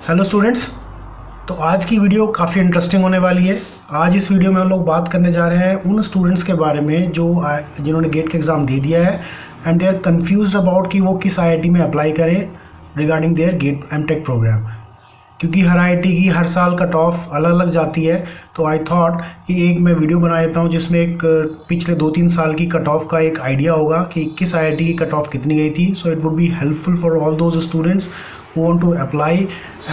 Hello students. तो आज की वीडियो काफ़ी इंटरेस्टिंग होने वाली है। आज इस वीडियो में हम लोग बात करने जा रहे हैं उन स्टूडेंट्स के बारे में जो जिन्होंने गेट का एग्ज़ाम दे दिया है and they are confused about कि वो किस आईआईटी में अप्लाई करें regarding their GATE MTech programme. क्योंकि हर आईआईटी की हर साल कट ऑफ अलग अलग जाती है, तो आई थॉट कि एक मैं वीडियो बना देता हूँ जिसमें एक पिछले 2-3 साल की कट ऑफ का एक आइडिया होगा कि किस आईआईटी की कट ऑफ कितनी गई थी। So it would be helpful for all those students who want to apply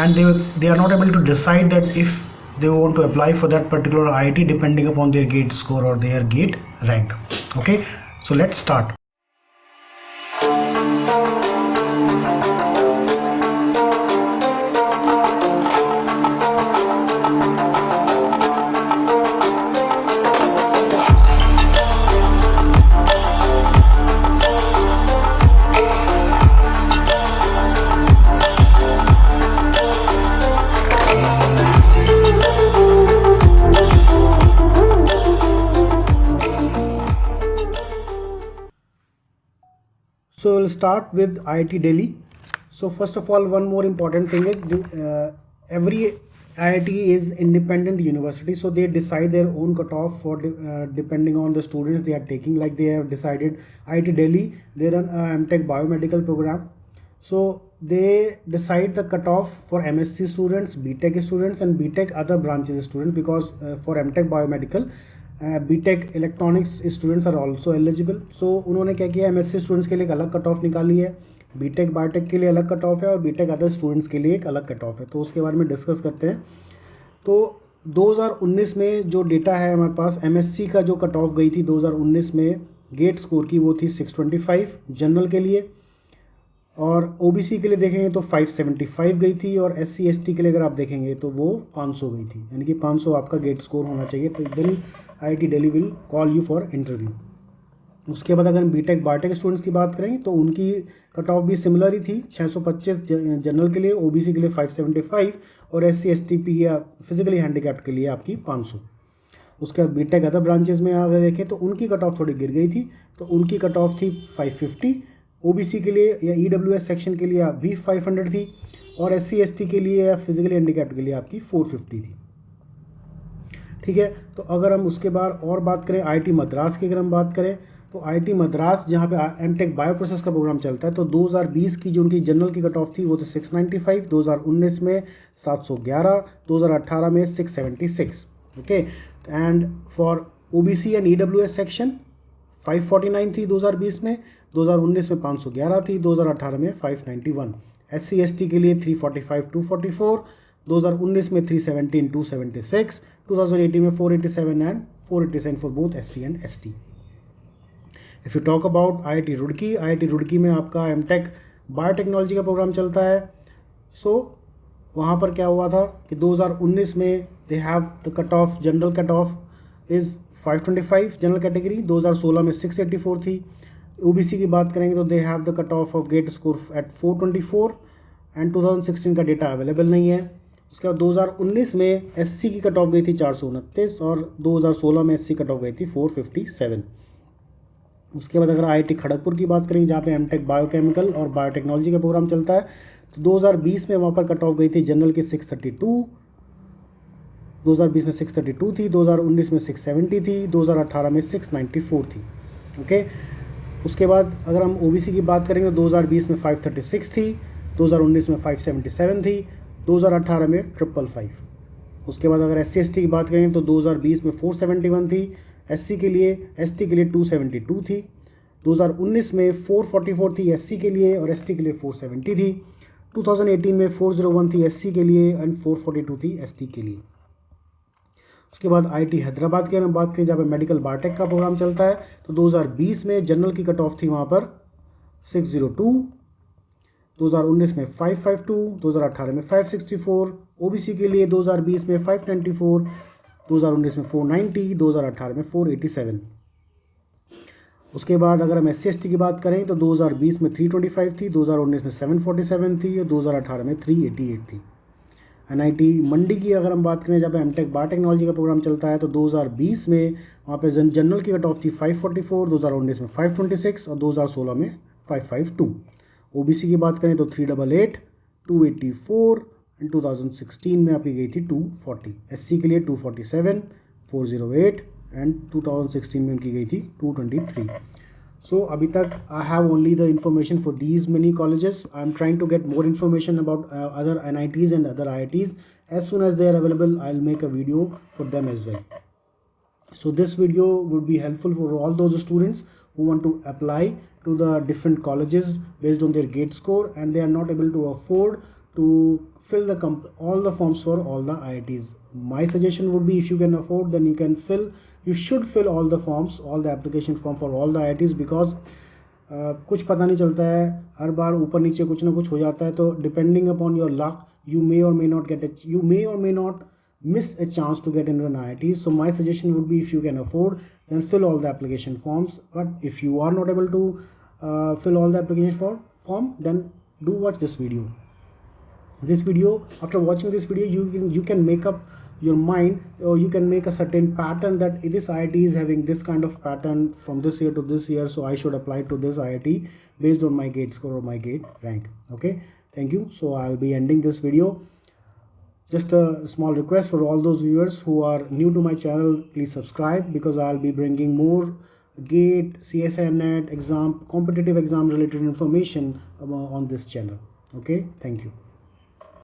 and they are not able to decide that if they want to apply for that particular IIT depending upon their gate score or their gate rank. Okay, so let's start. So we'll start with IIT Delhi. So first of all, one more important thing is every IIT is independent university, so they decide their own cutoff for depending on the students they are taking. Like they have decided IIT Delhi, they run a MTech biomedical program, so they decide the cutoff for MSc students, BTech students and BTech other branches students, because for MTech biomedical BTech electronics students are also eligible. So उन्होंने क्या किया, MSc students के लिए एक अलग cut off निकाली है, BTech biotech के लिए अलग कट ऑफ है और बीटेक अदर स्टूडेंट्स के लिए एक अलग कट ऑफ है। तो उसके बारे में डिस्कस करते हैं। तो 2019 में जो डेटा है हमारे पास, एमएससी का जो कट ऑफ गई थी 2019 में गेट स्कोर की, वो थी 625 जनरल के लिए, और ओबीसी के लिए देखेंगे तो 575 गई थी, और एससी एसटी के लिए अगर आप देखेंगे तो वो 500 गई थी, यानी कि 500 आपका गेट स्कोर होना चाहिए। तो then IIT Delhi will call you for interview. उसके बाद अगर हम बीटेक बायोटेक स्टूडेंट्स की बात करें तो उनकी कट ऑफ भी सिमिलर ही थी, 625 जनरल के लिए, ओबीसी के लिए 575 और एससी एसटी या फिजिकली हैंडीकैप्ड के लिए आपकी 500। उसके बाद बीटेक अदर ब्रांचेज में अगर देखें तो उनकी कट ऑफ थोड़ी गिर गई थी, तो उनकी कट ऑफ थी 550, ओबीसी के लिए या ईडब्ल्यूएस सेक्शन के लिए भी 500 थी, और एससी एसटी के लिए या फिजिकली हैंडीकैप्ड के लिए आपकी 450 थी। ठीक है, तो अगर हम उसके बाद और बात करें आईआईटी मद्रास की, अगर हम बात करें तो आईआईटी मद्रास जहाँ पे एमटेक बायो प्रोसेस का प्रोग्राम चलता है, तो 2020 की जो उनकी जनरल की कट ऑफ थी वो तो 695, 2019 में 711, 2018 में 676। Okay, and for OBC and EWS section 549 थी 2020 में, 2019 में 511 थी, 2018 में 591। एससी एसटी के लिए 345, 244, 2019 में 317, 276, 2018 में 487 and 487 for both SC and ST. If you talk about IIT Roorkee, IIT Roorkee में आपका एमटेक बायोटेक्नोलॉजी का प्रोग्राम चलता है। सो वहाँ पर क्या हुआ था कि 2019 में they have the cut off, general cut off is 525 general category, 2016 में 684 थी। ओबीसी की बात करेंगे तो they have the cut off GATE score at 424 and 2016 का डेटा अवेलेबल नहीं है। उसके बाद 2019 में एससी की कट ऑफ गई थी 429 और 2016 में एससी कट ऑफ गई थी 457। उसके बाद अगर आईआईटी खड़गपुर की बात करेंगे जहाँ पे एमटेक बायोकेमिकल और बायोटेक्नोलॉजी का प्रोग्राम चलता है, तो 2020 में वहाँ पर कट ऑफ गई थी जनरल की 632, 2020 में 632 थी, 2019 में 670 थी, 2018 में 694 थी। ओके, उसके बाद अगर हम ओबीसी की बात करेंगे तो 2020 में 536 थी, 2019 में 577 थी, 2018 में 555। उसके बाद अगर एससी एसटी की बात करेंगे तो 2020 में 471 थी, एससी के लिए, एसटी के लिए 272 थी, 2019 में 444 थी एससी के लिए और एसटी के लिए 470 थी, 2018 में 401 थी एससी के लिए एंड 442 थी एसटी के लिए। उसके बाद आईआईटी हैदराबाद की हम बात करें जहाँ पे मेडिकल बायोटेक का प्रोग्राम चलता है, तो 2020 में जनरल की कट ऑफ थी वहाँ पर 602, 2019 में 552, 2018 में 564, ओबीसी के लिए 2020 में 594, 2019 में 490, 2018 में 487। उसके बाद अगर हम एससी एसटी की बात करें तो 2020 में 325 थी, 2019 में 747 थी और 2018 में 388 थी। एनआईटी मंडी की अगर हम बात करें जहाँ पे एमटेक बायोटेक्नोलॉजी का प्रोग्राम चलता है, तो 2020 में वहाँ पे जनरल की कट ऑफ थी 544, 2019 में 526 और 2016 में 552। ओबीसी की बात करें तो 388, 284 एंड 2016 में आपकी गई थी 240, एससी के लिए 247, 408 एंड 2016 में उनकी गई थी 223. So अभी तक I have only the information for these many colleges. I am trying to get more information about other NITs and other IITs. As soon as they are available, I'll make a video for them as well. So this video would be helpful for all those students who want to apply to the different colleges based on their GATE score and they are not able to afford to fill the all the forms for all the IITs. My suggestion would be, if you can afford, then you should fill all the forms, all the application form for all the IITs, because कुछ पता नहीं चलता है, हर बार ऊपर नीचे कुछ ना कुछ हो जाता है. तो depending upon your luck, you may or may not miss a chance to get into an IIT. So my suggestion would be, if you can afford, then fill all the application forms. But if you are not able to fill all the application form, then do watch this video. After watching this video, you can make up your mind, or you can make a certain pattern that this IIT is having this kind of pattern from this year to this year, so I should apply to this IIT based on my GATE score or my GATE rank. Okay, thank you. So I'll be ending this video. Just a small request for all those viewers who are new to my channel, please subscribe, because I'll be bringing more GATE, CSIR-NET exam, competitive exam related information on this channel. Okay, thank you.